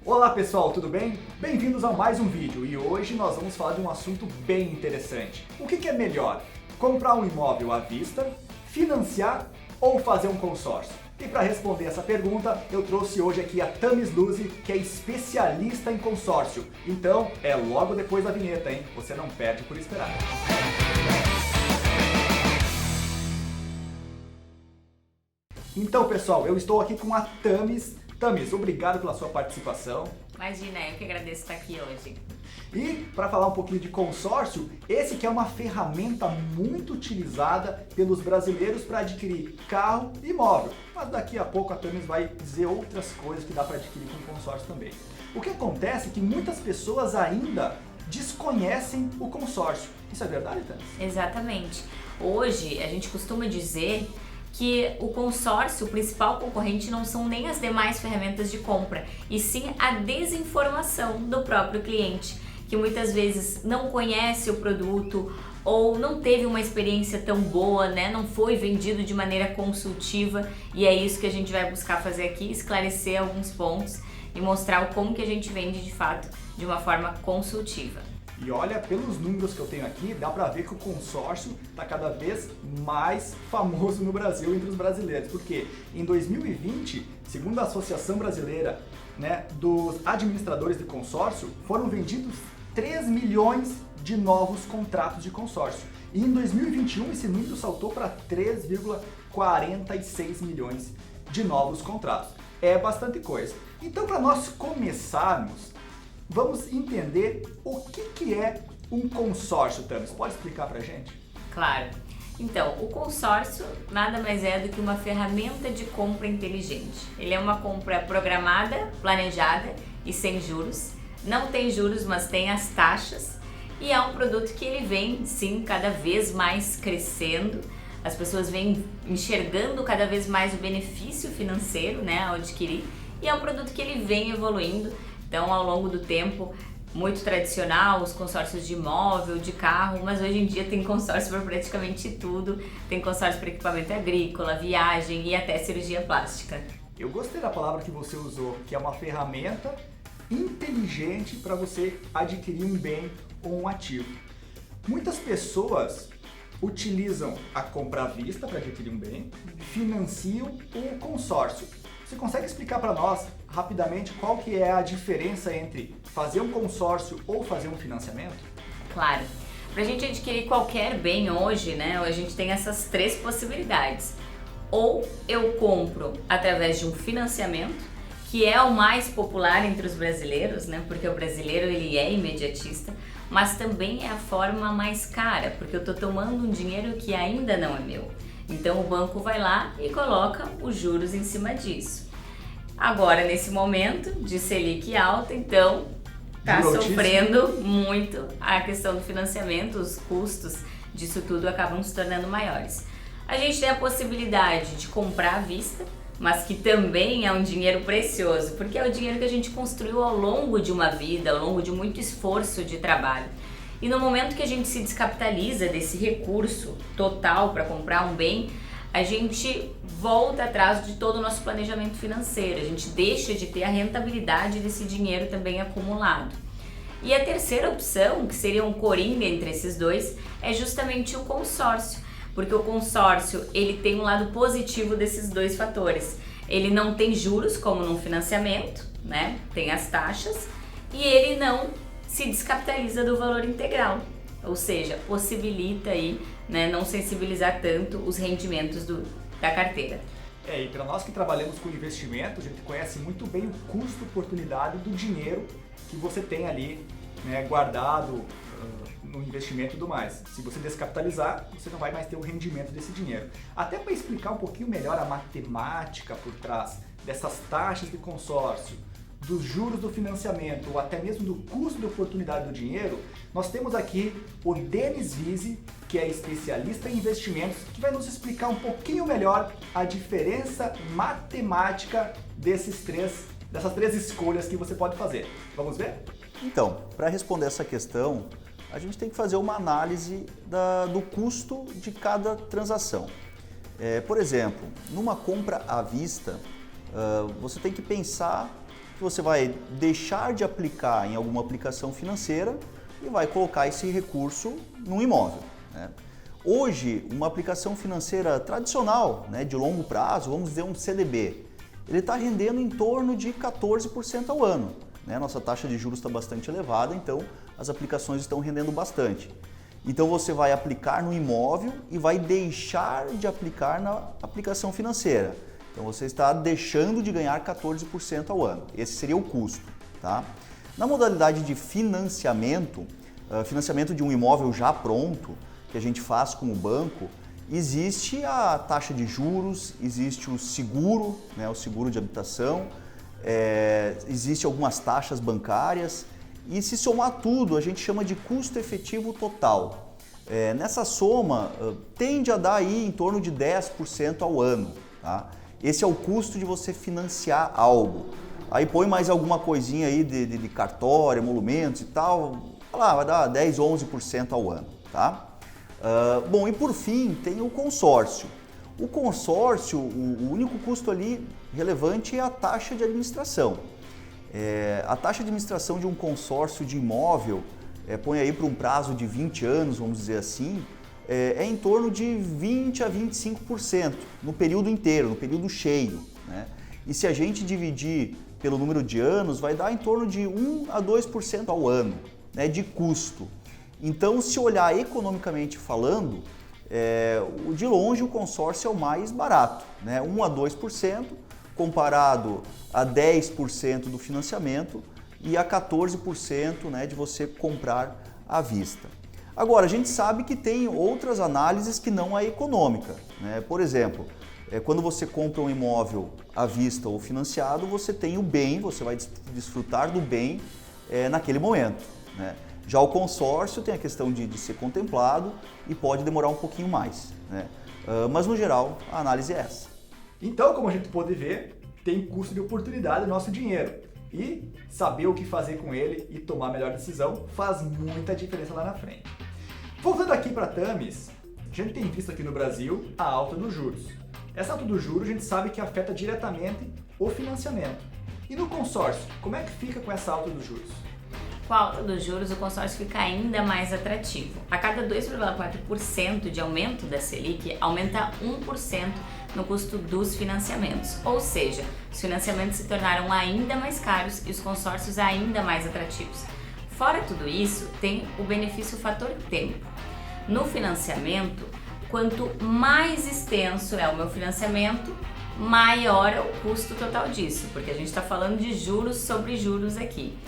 Olá pessoal, tudo bem? Bem-vindos a mais um vídeo e hoje nós vamos falar de um assunto bem interessante. O que é melhor? Comprar um imóvel à vista, financiar ou fazer um consórcio? E para responder essa pergunta, eu trouxe hoje aqui a Thamis Luzi, que é especialista em consórcio. Então, é logo depois da vinheta, hein? Você não perde por esperar. Então, pessoal, eu estou aqui com a Thamis. Thamis, obrigado pela sua participação. Imagina, eu que agradeço estar aqui hoje. E para falar um pouquinho de consórcio, esse que é uma ferramenta muito utilizada pelos brasileiros para adquirir carro e imóvel. Mas daqui a pouco a Thamis vai dizer outras coisas que dá para adquirir com consórcio também. O que acontece é que muitas pessoas ainda desconhecem o consórcio. Isso é verdade, Thamis? Exatamente. Hoje a gente costuma dizer que o consórcio, o principal concorrente, não são nem as demais ferramentas de compra, e sim a desinformação do próprio cliente, que muitas vezes não conhece o produto ou não teve uma experiência tão boa, né? Não foi vendido de maneira consultiva, e é isso que a gente vai buscar fazer aqui, esclarecer alguns pontos e mostrar como que a gente vende de fato de uma forma consultiva. E olha, pelos números que eu tenho aqui, dá para ver que o consórcio está cada vez mais famoso no Brasil entre os brasileiros. Porque em 2020, segundo a Associação Brasileira, né, dos Administradores de Consórcio, foram vendidos 3 milhões de novos contratos de consórcio. E em 2021 esse número saltou para 3,46 milhões de novos contratos. É bastante coisa. Então, para nós começarmos, vamos entender o que é um consórcio, Thamis. Pode explicar pra gente? Claro. Então, o consórcio nada mais é do que uma ferramenta de compra inteligente. Ele é uma compra programada, planejada e sem juros. Não tem juros, mas tem as taxas. E é um produto que ele vem, sim, cada vez mais crescendo. As pessoas vêm enxergando cada vez mais o benefício financeiro, né, ao adquirir. E é um produto que ele vem evoluindo. Então, ao longo do tempo, muito tradicional, os consórcios de imóvel, de carro, mas hoje em dia tem consórcio para praticamente tudo. Tem consórcio para equipamento agrícola, viagem e até cirurgia plástica. Eu gostei da palavra que você usou, que é uma ferramenta inteligente para você adquirir um bem ou um ativo. Muitas pessoas utilizam a compra à vista para adquirir um bem, financiam o consórcio. Você consegue explicar para nós rapidamente qual que é a diferença entre fazer um consórcio ou fazer um financiamento? Claro. Para a gente adquirir qualquer bem hoje, né, a gente tem essas três possibilidades. Ou eu compro através de um financiamento, que é o mais popular entre os brasileiros, né, porque o brasileiro ele é imediatista, mas também é a forma mais cara, porque eu estou tomando um dinheiro que ainda não é meu. Então o banco vai lá e coloca os juros em cima disso. Agora, nesse momento de Selic alta, então está sofrendo muito a questão do financiamento, os custos disso tudo acabam se tornando maiores. A gente tem a possibilidade de comprar à vista, mas que também é um dinheiro precioso, porque é o dinheiro que a gente construiu ao longo de uma vida, ao longo de muito esforço de trabalho. E no momento que a gente se descapitaliza desse recurso total para comprar um bem, a gente volta atrás de todo o nosso planejamento financeiro, a gente deixa de ter a rentabilidade desse dinheiro também acumulado. E a terceira opção, que seria um coringa entre esses dois, é justamente o consórcio, porque o consórcio ele tem um lado positivo desses dois fatores. Ele não tem juros como num financiamento, né? Tem as taxas, e ele não se descapitaliza do valor integral, ou seja, possibilita aí, né, não sensibilizar tanto os rendimentos da carteira. E para nós que trabalhamos com investimento, a gente conhece muito bem o custo-oportunidade do dinheiro que você tem ali, né, guardado no investimento e tudo mais. Se você descapitalizar, você não vai mais ter o rendimento desse dinheiro. Até para explicar um pouquinho melhor a matemática por trás dessas taxas de consórcio, dos juros do financiamento ou até mesmo do custo de oportunidade do dinheiro, nós temos aqui o Denis Vise, que é especialista em investimentos, que vai nos explicar um pouquinho melhor a diferença matemática dessas três escolhas que você pode fazer. Vamos ver? Então, para responder essa questão, a gente tem que fazer uma análise do custo de cada transação. Por exemplo, numa compra à vista, você tem que pensar que você vai deixar de aplicar em alguma aplicação financeira e vai colocar esse recurso num imóvel, né? Hoje, uma aplicação financeira tradicional, né, de longo prazo, vamos dizer um CDB, ele está rendendo em torno de 14% ao ano, né? Nossa taxa de juros está bastante elevada, então as aplicações estão rendendo bastante. Então você vai aplicar no imóvel e vai deixar de aplicar na aplicação financeira. Então você está deixando de ganhar 14% ao ano. Esse seria o custo, tá? Na modalidade de financiamento, financiamento de um imóvel já pronto, que a gente faz com o banco, existe a taxa de juros, existe o seguro, né, o seguro de habitação, existe algumas taxas bancárias e se somar tudo a gente chama de custo efetivo total. Nessa soma tende a dar aí em torno de 10% ao ano, tá? Esse é o custo de você financiar algo. Aí põe mais alguma coisinha aí de cartório, emolumentos e tal, vai dar 10, 11% ao ano, tá? Bom, e por fim tem o consórcio. O consórcio, o único custo ali relevante é a taxa de administração. A taxa de administração de um consórcio de imóvel, põe aí para um prazo de 20 anos, vamos dizer assim, é em torno de 20% a 25% no período inteiro, no período cheio, né? E se a gente dividir pelo número de anos, vai dar em torno de 1 a 2% ao ano, né, de custo. Então, se olhar economicamente falando, de longe o consórcio é o mais barato, né? 1 a 2% comparado a 10% do financiamento e a 14%, né, de você comprar à vista. Agora, a gente sabe que tem outras análises que não a econômica, né? Por exemplo, quando você compra um imóvel à vista ou financiado, você tem o bem, você vai desfrutar do bem naquele momento, né? Já o consórcio tem a questão de ser contemplado e pode demorar um pouquinho mais, né? Mas no geral a análise é essa. Então, como a gente pode ver, tem custo de oportunidade no nosso dinheiro e saber o que fazer com ele e tomar a melhor decisão faz muita diferença lá na frente. Voltando aqui para a Thames, a gente tem visto aqui no Brasil a alta dos juros. Essa alta dos juros a gente sabe que afeta diretamente o financiamento. E no consórcio, como é que fica com essa alta dos juros? Com a alta dos juros, o consórcio fica ainda mais atrativo. A cada 2,4% de aumento da Selic, aumenta 1% no custo dos financiamentos. Ou seja, os financiamentos se tornaram ainda mais caros e os consórcios ainda mais atrativos. Fora tudo isso, tem o benefício fator tempo. No financiamento, quanto mais extenso é o meu financiamento, maior é o custo total disso, porque a gente está falando de juros sobre juros aqui.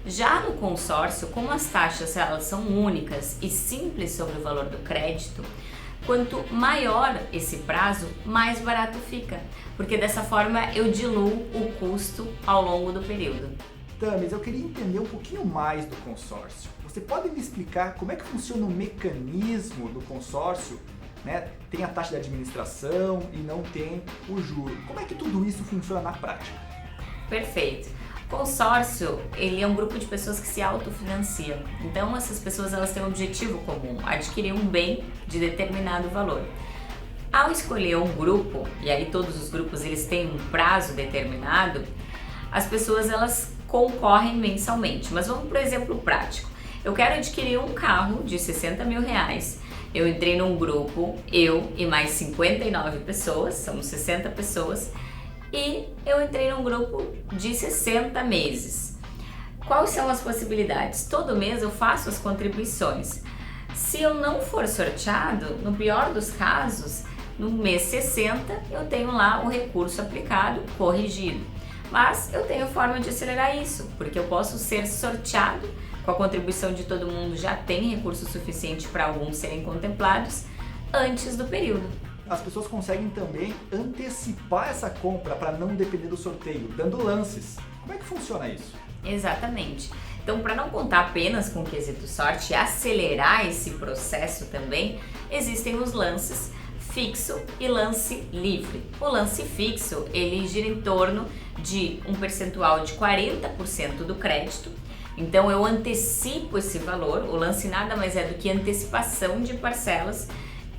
Já no consórcio, como as taxas elas são únicas e simples sobre o valor do crédito, quanto maior esse prazo, mais barato fica, porque dessa forma eu diluo o custo ao longo do período. Thames, eu queria entender um pouquinho mais do consórcio. Você pode me explicar como é que funciona o mecanismo do consórcio? Né? Tem a taxa de administração e não tem o juro. Como é que tudo isso funciona na prática? Perfeito. Consórcio, ele é um grupo de pessoas que se autofinanciam. Então, essas pessoas elas têm um objetivo comum, adquirir um bem de determinado valor. Ao escolher um grupo, e aí todos os grupos eles têm um prazo determinado, as pessoas elas concorrem mensalmente. Mas vamos para o exemplo prático. Eu quero adquirir um carro de 60 mil reais. Eu entrei num grupo, eu e mais 59 pessoas, somos 60 pessoas, e eu entrei num grupo de 60 meses. Quais são as possibilidades? Todo mês eu faço as contribuições. Se eu não for sorteado, no pior dos casos, no mês 60 eu tenho lá o recurso aplicado, corrigido. Mas eu tenho forma de acelerar isso, porque eu posso ser sorteado, com a contribuição de todo mundo já tem recurso suficiente para alguns serem contemplados antes do período. As pessoas conseguem também antecipar essa compra para não depender do sorteio, dando lances. Como é que funciona isso? Exatamente. Então, para não contar apenas com o quesito sorte e acelerar esse processo também, existem os lances fixo e lance livre. O lance fixo, ele gira em torno de um percentual de 40% do crédito. Então, eu antecipo esse valor. O lance nada mais é do que antecipação de parcelas.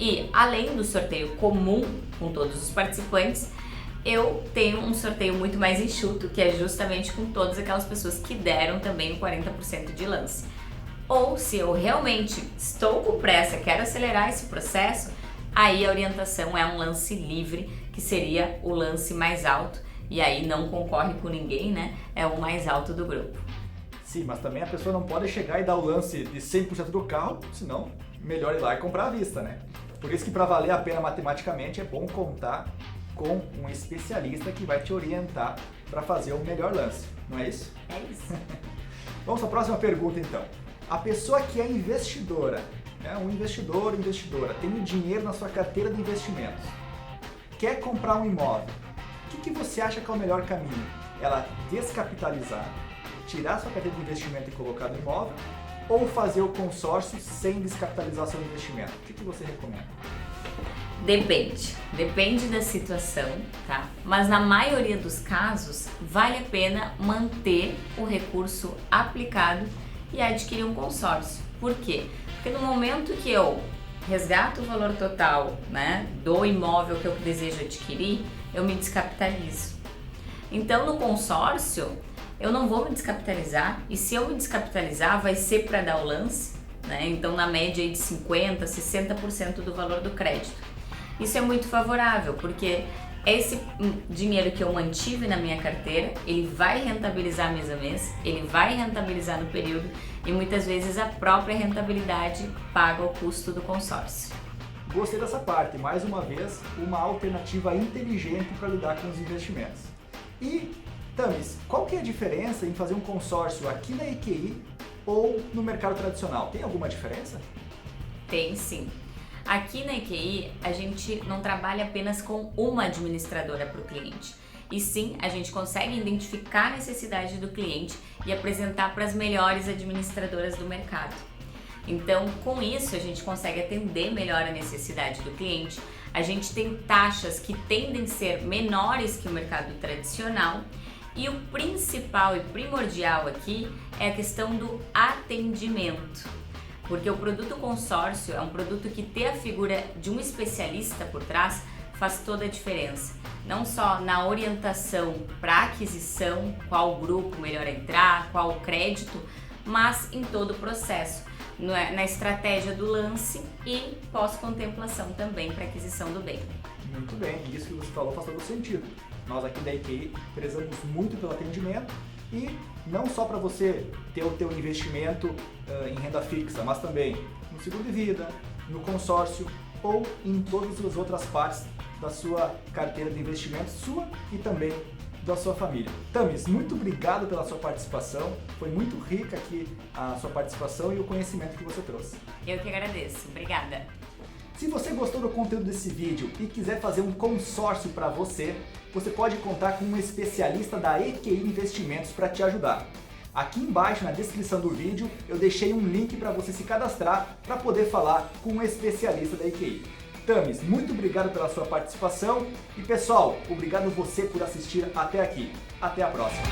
E, além do sorteio comum com todos os participantes, eu tenho um sorteio muito mais enxuto, que é justamente com todas aquelas pessoas que deram também o 40% de lance. Ou se eu realmente estou com pressa, quero acelerar esse processo, aí a orientação é um lance livre, que seria o lance mais alto, e aí não concorre com ninguém, né? É o mais alto do grupo. Sim, mas também a pessoa não pode chegar e dar o lance de 100% do carro, senão melhor ir lá e comprar à vista, né? Por isso que para valer a pena matematicamente é bom contar com um especialista que vai te orientar para fazer o melhor lance, não é isso? É isso. Vamos para a próxima pergunta então. A pessoa que é investidora, né, um investidor ou investidora, tem um dinheiro na sua carteira de investimentos, quer comprar um imóvel, o que você acha que é o melhor caminho? Ela descapitalizar, tirar sua carteira de investimento e colocar no imóvel, ou fazer o consórcio sem descapitalização do investimento? O que você recomenda? Depende da situação, tá? Mas na maioria dos casos, vale a pena manter o recurso aplicado e adquirir um consórcio. Por quê? Porque no momento que eu resgato o valor total, né, do imóvel que eu desejo adquirir, eu me descapitalizo. Então, no consórcio, eu não vou me descapitalizar, e se eu me descapitalizar, vai ser para dar o lance, né? Então, na média aí de 50%, 60% do valor do crédito. Isso é muito favorável, porque esse dinheiro que eu mantive na minha carteira, ele vai rentabilizar mês a mês, ele vai rentabilizar no período, e muitas vezes a própria rentabilidade paga o custo do consórcio. Gostei dessa parte, mais uma vez, uma alternativa inteligente para lidar com os investimentos. E, Thamis, qual que é a diferença em fazer um consórcio aqui na EQI ou no mercado tradicional? Tem alguma diferença? Tem sim. Aqui na EQI, a gente não trabalha apenas com uma administradora para o cliente, e sim, a gente consegue identificar a necessidade do cliente e apresentar para as melhores administradoras do mercado. Então, com isso, a gente consegue atender melhor a necessidade do cliente. A gente tem taxas que tendem a ser menores que o mercado tradicional, e o principal e primordial aqui é a questão do atendimento. Porque o produto consórcio é um produto que ter a figura de um especialista por trás faz toda a diferença. Não só na orientação para aquisição, qual grupo melhor entrar, qual crédito, mas em todo o processo, na estratégia do lance e pós-contemplação também para aquisição do bem. Muito bem, isso que você falou faz todo sentido. Nós aqui da EQI prezamos muito pelo atendimento, e não só para você ter o teu investimento em renda fixa, mas também no seguro de vida, no consórcio ou em todas as outras partes da sua carteira de investimentos, sua e também da sua família. Thamis, muito obrigado pela sua participação, foi muito rica aqui a sua participação e o conhecimento que você trouxe. Eu que agradeço, obrigada. Se você gostou do conteúdo desse vídeo e quiser fazer um consórcio para você, você pode contar com um especialista da EQI Investimentos para te ajudar. Aqui embaixo na descrição do vídeo eu deixei um link para você se cadastrar para poder falar com um especialista da EQI. Thamis, muito obrigado pela sua participação e pessoal, obrigado você por assistir até aqui. Até a próxima!